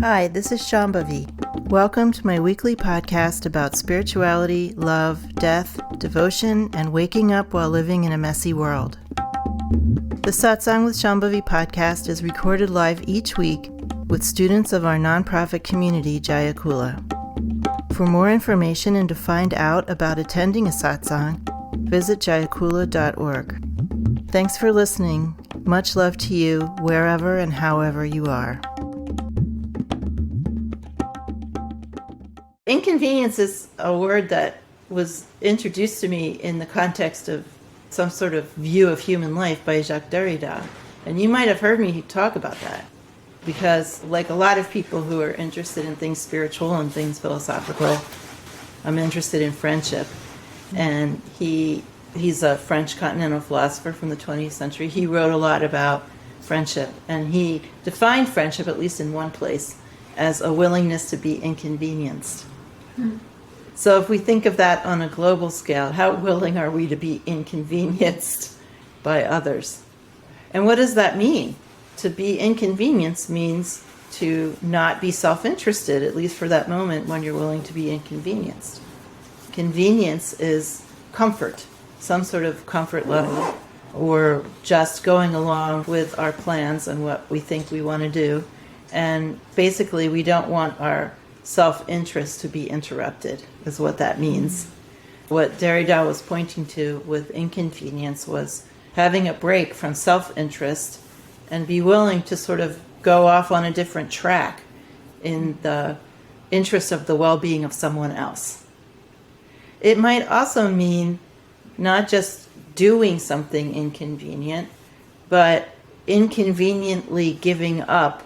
Hi, this is Shambhavi. Welcome to my weekly podcast about spirituality, love, death, devotion, and waking up while living in a messy world. The Satsang with Shambhavi podcast is recorded live each week with students of our nonprofit community, Jaya Kula. For more information and to find out about attending a satsang, visit jayakula.org. Thanks for listening. Much love to you, wherever and however you are. Inconvenience is a word that was introduced to me in the context of some sort of view of human life by Jacques Derrida. And you might have heard me talk about that because, like a lot of people who are interested in things spiritual and things philosophical, I'm interested in friendship. And he's a French continental philosopher from the 20th century. He wrote a lot about friendship, and he defined friendship, at least in one place, as a willingness to be inconvenienced. So if we think of that on a global scale, how willing are we to be inconvenienced by others? And what does that mean? To be inconvenienced means to not be self-interested, at least for that moment when you're willing to be inconvenienced. Convenience is comfort, some sort of comfort level, or just going along with our plans and what we think we want to do. And basically, we don't want our self-interest to be interrupted, is what that means. What Derrida was pointing to with inconvenience was having a break from self-interest and be willing to sort of go off on a different track in the interest of the well-being of someone else. It might also mean not just doing something inconvenient, but inconveniently giving up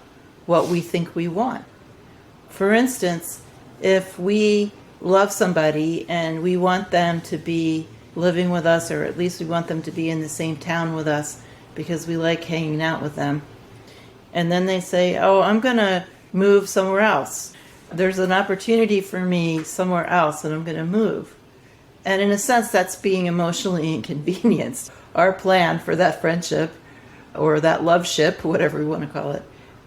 what we think we want. For instance, if we love somebody and we want them to be living with us, or at least we want them to be in the same town with us because we like hanging out with them, and then they say, oh, I'm going to move somewhere else. There's an opportunity for me somewhere else and I'm going to move. And in a sense, that's being emotionally inconvenienced. Our plan for that friendship or that love ship, whatever we want to call it,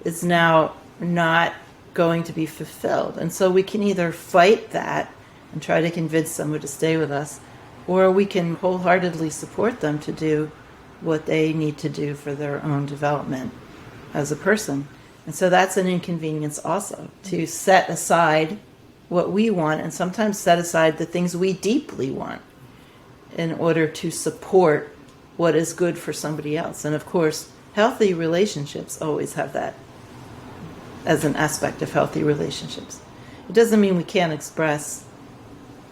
is now not going to be fulfilled. And so we can either fight that and try to convince someone to stay with us, or we can wholeheartedly support them to do what they need to do for their own development as a person. And so that's an inconvenience also, to set aside what we want and sometimes set aside the things we deeply want in order to support what is good for somebody else. And of course, healthy relationships always have that as an aspect of healthy relationships. It doesn't mean we can't express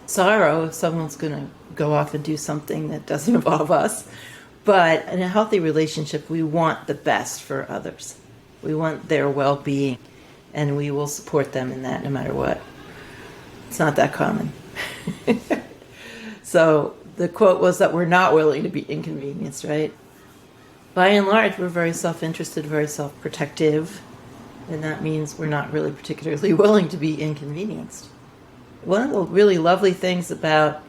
sorrow if someone's going to go off and do something that doesn't involve us. But in a healthy relationship, we want the best for others. We want their well-being, and we will support them in that no matter what. It's not that common. So the quote was that we're not willing to be inconvenienced, right? By and large, we're very self-interested, very self-protective, and that means we're not really particularly willing to be inconvenienced. One of the really lovely things about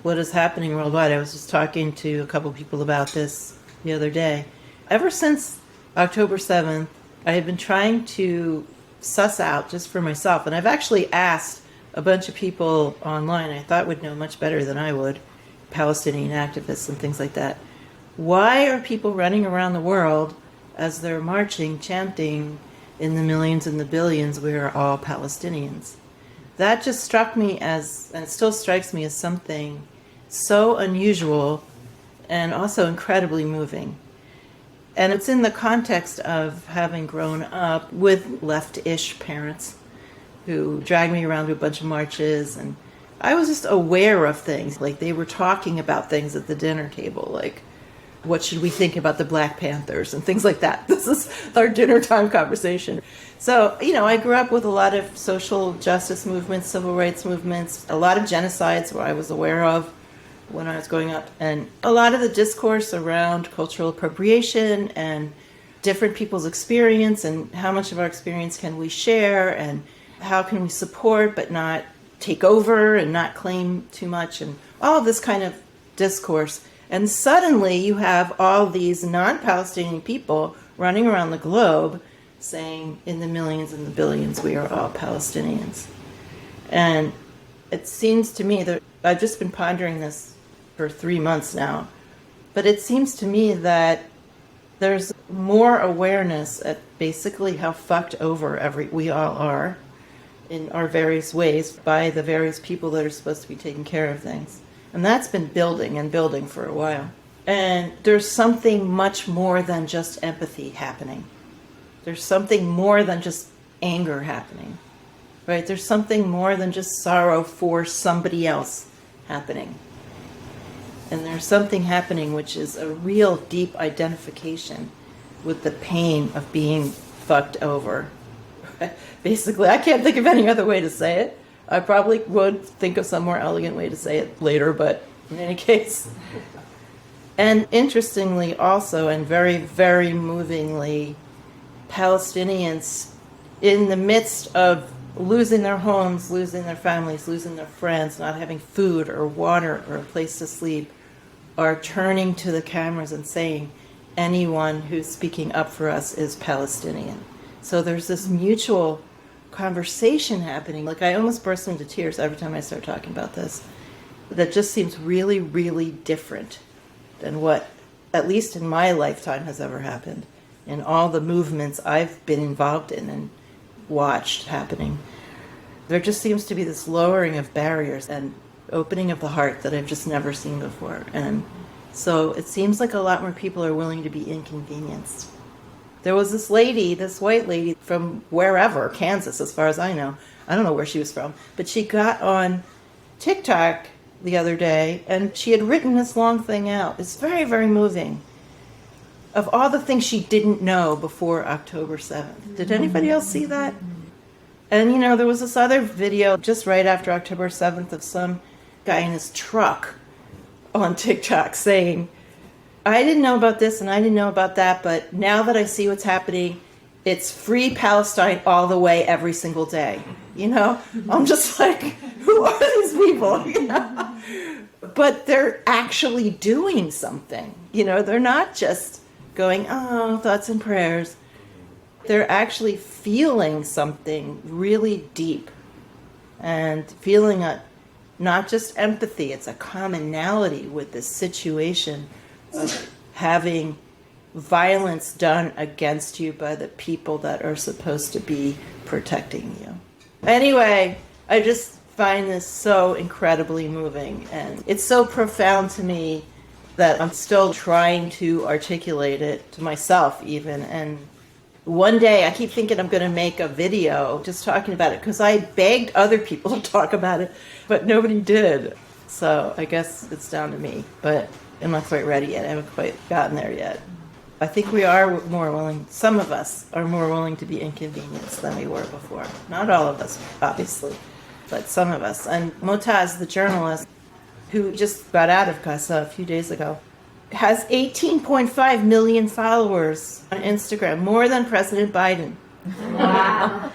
what is happening worldwide, I was just talking to a couple people about this the other day. Ever since October 7th, I have been trying to suss out, just for myself, and I've actually asked a bunch of people online I thought would know much better than I would, Palestinian activists and things like that. Why are people running around the world as they're marching, chanting, in the millions and the billions, we are all Palestinians? That just struck me as, and it still strikes me as, something so unusual and also incredibly moving. And it's in the context of having grown up with left-ish parents who dragged me around to a bunch of marches, and I was just aware of things. Like, they were talking about things at the dinner table, like, what should we think about the Black Panthers and things like that. This is our dinner time conversation. So, I grew up with a lot of social justice movements, civil rights movements, a lot of genocides where I was aware of when I was growing up, and a lot of the discourse around cultural appropriation and different people's experience and how much of our experience can we share and how can we support but not take over and not claim too much, and all of this kind of discourse. And suddenly you have all these non-Palestinian people running around the globe saying in the millions and the billions, we are all Palestinians. And it seems to me that I've just been pondering this for 3 months now, but it seems to me that there's more awareness at basically how fucked over we all are in our various ways by the various people that are supposed to be taking care of things. And that's been building and building for a while. And there's something much more than just empathy happening. There's something more than just anger happening, right? There's something more than just sorrow for somebody else happening. And there's something happening which is a real deep identification with the pain of being fucked over. Basically, I can't think of any other way to say it. I probably would think of some more elegant way to say it later, but in any case. And interestingly also, and very, very movingly, Palestinians in the midst of losing their homes, losing their families, losing their friends, not having food or water or a place to sleep, are turning to the cameras and saying, anyone who's speaking up for us is Palestinian. So there's this mutual conversation happening. Like, I almost burst into tears every time I start talking about this. That just seems really, really different than what, at least in my lifetime, has ever happened. In all the movements I've been involved in and watched happening. There just seems to be this lowering of barriers and opening of the heart that I've just never seen before. And so it seems like a lot more people are willing to be inconvenienced. There was this lady, this white lady from wherever, Kansas, as far as I know. I don't know where she was from, but she got on TikTok the other day and she had written this long thing out. It's very, very moving. Of all the things she didn't know before October 7th. Did anybody else see that? And you know, there was this other video just right after October 7th of some guy in his truck on TikTok saying, I didn't know about this and I didn't know about that, but now that I see what's happening, it's free Palestine all the way every single day. You know? I'm just like, who are these people? You know? But they're actually doing something. You know, they're not just going, oh, thoughts and prayers. They're actually feeling something really deep and feeling not just empathy, it's a commonality with this situation of having violence done against you by the people that are supposed to be protecting you. Anyway, I just find this so incredibly moving, and it's so profound to me that I'm still trying to articulate it to myself even. And one day I keep thinking I'm going to make a video just talking about it because I begged other people to talk about it, but nobody did. So I guess it's down to me, but I'm not quite ready yet. I haven't quite gotten there yet. I think we are more willing, some of us are more willing to be inconvenienced than we were before. Not all of us, obviously, but some of us. And Motaz, the journalist, who just got out of Gaza a few days ago, has 18.5 million followers on Instagram, more than President Biden. Wow.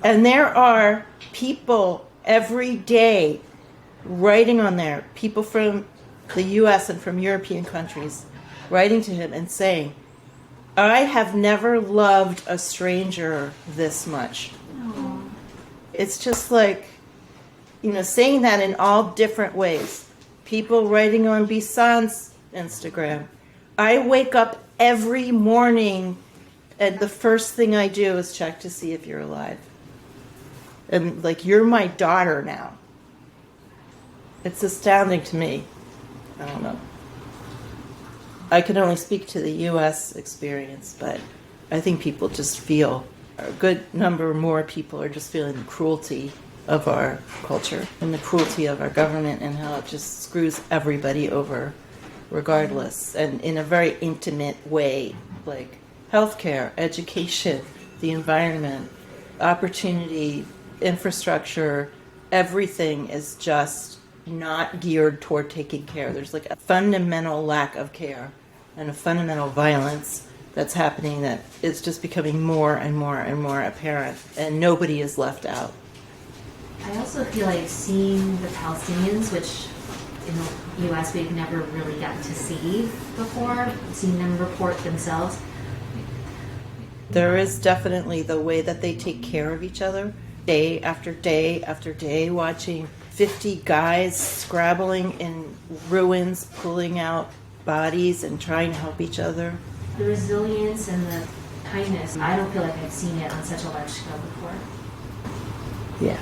And there are people every day writing on there, people from the US and from European countries, writing to him and saying, I have never loved a stranger this much. Aww. It's just like, you know, saying that in all different ways. People writing on Bisan's Instagram. I wake up every morning and the first thing I do is check to see if you're alive. And like, you're my daughter now. It's astounding to me. I don't know. I can only speak to the U.S. experience, but I think people just feel, a good number more people are just feeling the cruelty of our culture and the cruelty of our government and how it just screws everybody over regardless, and in a very intimate way, like healthcare, education, the environment, opportunity, infrastructure, everything is just not geared toward taking care. There's like a fundamental lack of care and a fundamental violence that's happening that is just becoming more and more and more apparent, and nobody is left out. I also feel like seeing the Palestinians, which in the U.S. we've never really gotten to see before, seeing them report themselves, There is definitely the way that they take care of each other, day after day after day, watching 50 guys scrabbling in ruins, pulling out bodies and trying to help each other. The resilience and the kindness, I don't feel like I've seen it on such a large scale before. Yeah.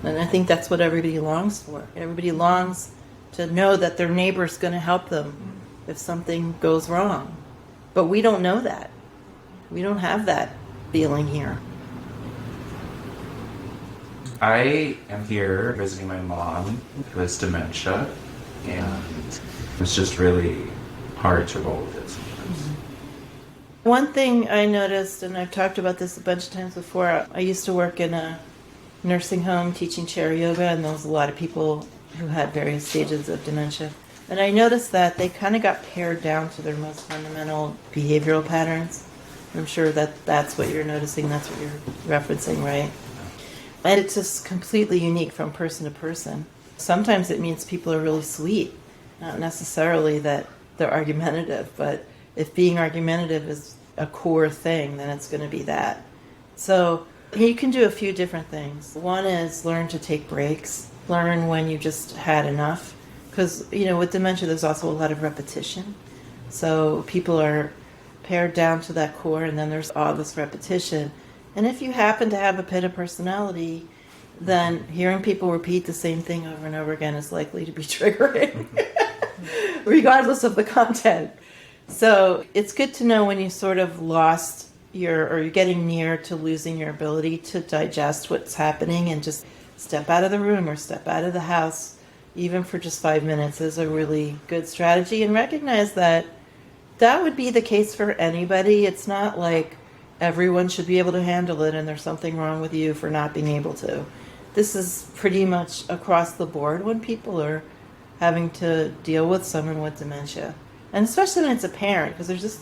And I think that's what everybody longs for. Everybody longs to know that their neighbor's going to help them if something goes wrong. But we don't know that. We don't have that feeling here. I am here visiting my mom who has dementia, and it's just really hard to roll with it sometimes. One thing I noticed, and I've talked about this a bunch of times before, I used to work in a nursing home teaching chair yoga, and there was a lot of people who had various stages of dementia. And I noticed that they kind of got pared down to their most fundamental behavioral patterns. I'm sure that that's what you're noticing, that's what you're referencing, right? And it's just completely unique from person to person. Sometimes it means people are really sweet, not necessarily that they're argumentative, but if being argumentative is a core thing, then it's going to be that. So you can do a few different things. One is learn to take breaks, learn when you just had enough. Because, with dementia, there's also a lot of repetition. So people are pared down to that core, and then there's all this repetition. And if you happen to have a pitta personality, then hearing people repeat the same thing over and over again is likely to be triggering, regardless of the content. So it's good to know when you sort of lost or you're getting near to losing your ability to digest what's happening, and just step out of the room or step out of the house, even for just 5 minutes, is a really good strategy. And recognize that would be the case for anybody. It's not like everyone should be able to handle it and there's something wrong with you for not being able to. This is pretty much across the board when people are having to deal with someone with dementia. And especially when it's a parent, because there's just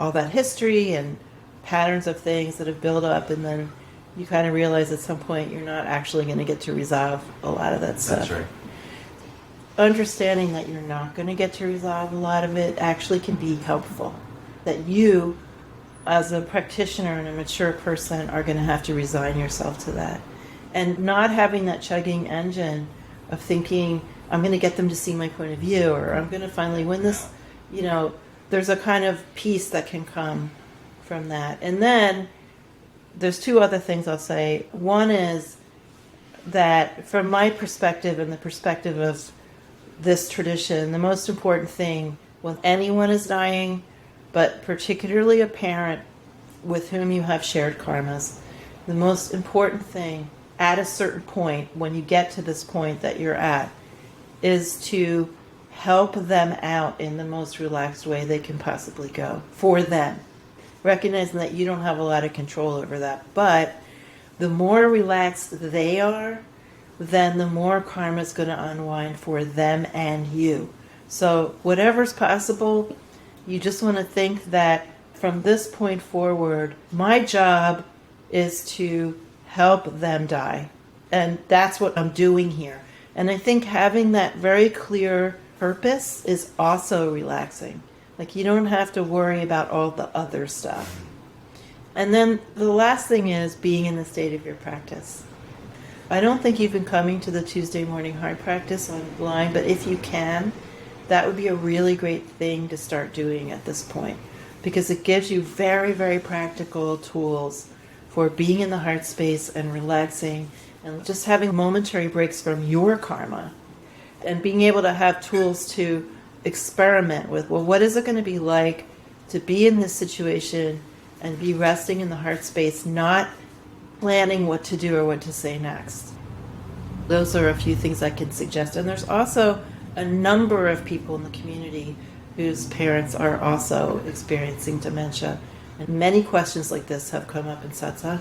all that history and patterns of things that have built up, and then you kind of realize at some point you're not actually going to get to resolve a lot of that stuff. That's right. Understanding that you're not going to get to resolve a lot of it actually can be helpful. That you, as a practitioner and a mature person, are going to have to resign yourself to that. And not having that chugging engine of thinking, I'm going to get them to see my point of view, or I'm going to finally win this. There's a kind of peace that can come from that. And then there's two other things I'll say. One is that from my perspective and the perspective of this tradition, the most important thing when anyone is dying, but particularly a parent with whom you have shared karmas, the most important thing at a certain point, when you get to this point that you're at, is to help them out in the most relaxed way they can possibly go for them. Recognizing that you don't have a lot of control over that, but the more relaxed they are, then the more karma is going to unwind for them and you. So whatever's possible, you just want to think that from this point forward, my job is to help them die. And that's what I'm doing here. And I think having that very clear purpose is also relaxing. Like, you don't have to worry about all the other stuff. And then the last thing is being in the state of your practice. I don't think you've been coming to the Tuesday morning heart practice online, but if you can, that would be a really great thing to start doing at this point, because it gives you very, very practical tools for being in the heart space and relaxing and just having momentary breaks from your karma, and being able to have tools to experiment with, well, what is it going to be like to be in this situation and be resting in the heart space, not planning what to do or what to say next. Those are a few things I can suggest. And there's also a number of people in the community whose parents are also experiencing dementia. And many questions like this have come up in Satsang.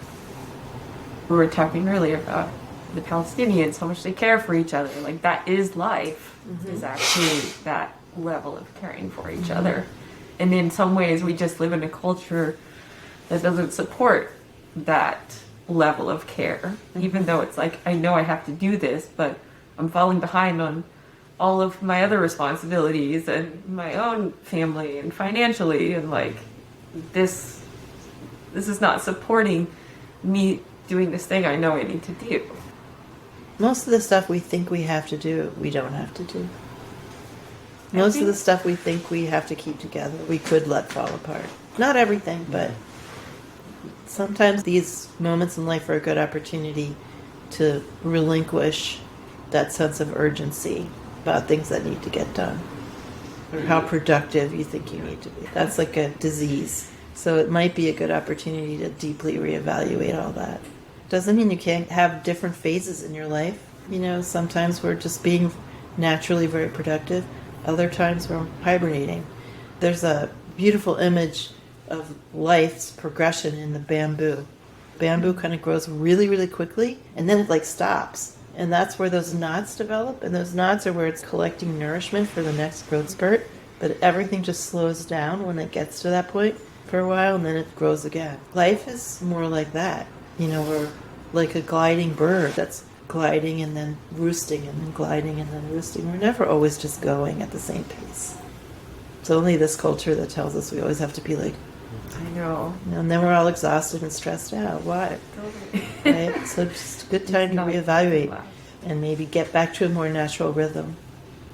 We were talking earlier about the Palestinians, how much they care for each other. Like, that is life, is actually that level of caring for each other. And in some ways, we just live in a culture that doesn't support that level of care, even though it's like, I know I have to do this, but I'm falling behind on all of my other responsibilities and my own family and financially, and like, this This is not supporting me doing this thing I know I need to do. Most of the stuff we think we have to do, we don't have to do. Most of the stuff we think we have to keep together, we could let fall apart. Not everything, but sometimes these moments in life are a good opportunity to relinquish that sense of urgency about things that need to get done, or how productive you think you need to be. That's like a disease. So it might be a good opportunity to deeply reevaluate all that. Doesn't mean you can't have different phases in your life. You know, sometimes we're just being naturally very productive. Other times we're hibernating. There's a beautiful image of life's progression in the bamboo. Bamboo kind of grows really, really quickly, and then it like stops. And that's where those knots develop, and those knots are where it's collecting nourishment for the next growth spurt. But everything just slows down when it gets to that point for a while, and then it grows again. Life is more like that. You know, we're like a gliding bird that's gliding and then roosting and then gliding and then roosting. We're never always just going at the same pace. It's only this culture that tells us we always have to be like, I know. and then we're all exhausted and stressed out. Why? Right? So just a good time to reevaluate and maybe get back to a more natural rhythm.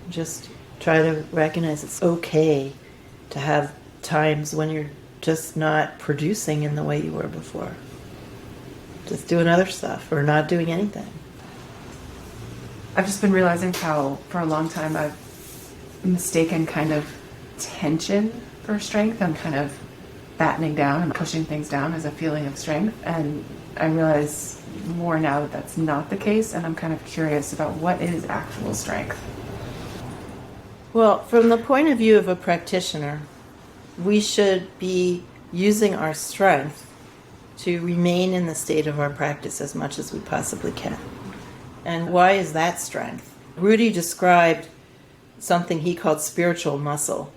Just try to recognize it's okay to have times when you're just not producing in the way you were before. Just doing other stuff or not doing anything. I've just been realizing how for a long time I've mistaken kind of tension for strength. I'm kind of battening down and pushing things down as a feeling of strength. And I realize more now that that's not the case. And I'm kind of curious about what is actual strength. Well, from the point of view of a practitioner, we should be using our strength to remain in the state of our practice as much as we possibly can. And why is that strength? Rudy described something he called spiritual muscle.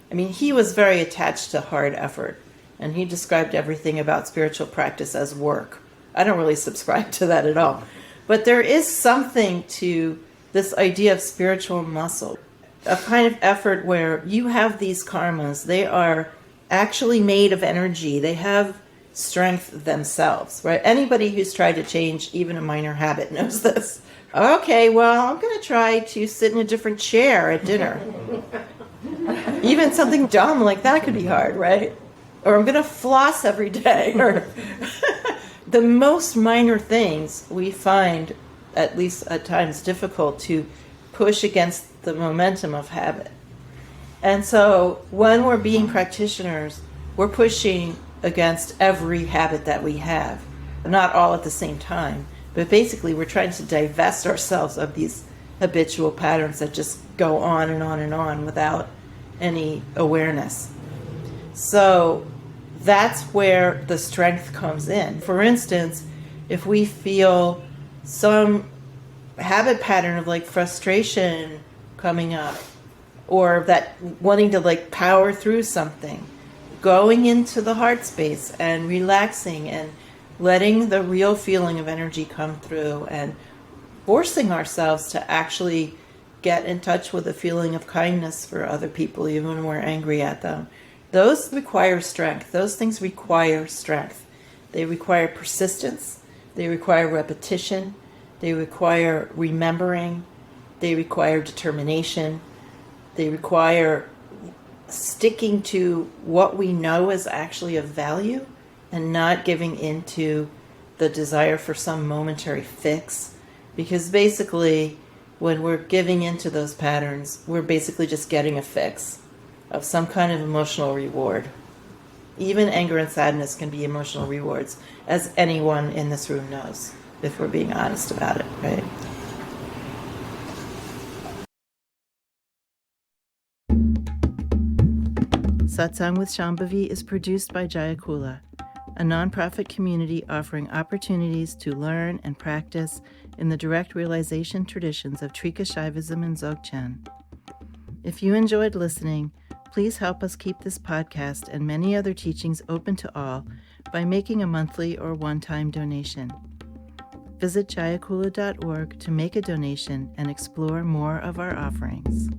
I mean, he was very attached to hard effort, and he described everything about spiritual practice as work. I don't really subscribe to that at all. But there is something to this idea of spiritual muscle, a kind of effort where you have these karmas. They are actually made of energy. They have strength themselves, right? Anybody who's tried to change even a minor habit knows this. Okay, well, I'm going to try to sit in a different chair at dinner. Even something dumb like that could be hard, right? Or I'm going to floss every day. Or the most minor things we find, at least at times, difficult to push against the momentum of habit. And so when we're being practitioners, we're pushing against every habit that we have. Not all at the same time, but basically we're trying to divest ourselves of these habitual patterns that just go on and on and on without any awareness. So that's where the strength comes in. For instance, if we feel some habit pattern of like frustration coming up, or that wanting to like power through something, going into the heart space and relaxing and letting the real feeling of energy come through and forcing ourselves to actually get in touch with a feeling of kindness for other people, even when we're angry at them. Those require strength. Those things require strength. They require persistence. They require repetition. They require remembering. They require determination. They require sticking to what we know is actually of value and not giving into the desire for some momentary fix. Because basically, when we're giving into those patterns, we're basically just getting a fix of some kind of emotional reward. Even anger and sadness can be emotional rewards, as anyone in this room knows, if we're being honest about it, right? Satsang with Shambhavi is produced by Jaya Kula, a nonprofit community offering opportunities to learn and practice in the direct realization traditions of Trika Shaivism and Dzogchen. If you enjoyed listening, please help us keep this podcast and many other teachings open to all by making a monthly or one-time donation. Visit jayakula.org to make a donation and explore more of our offerings.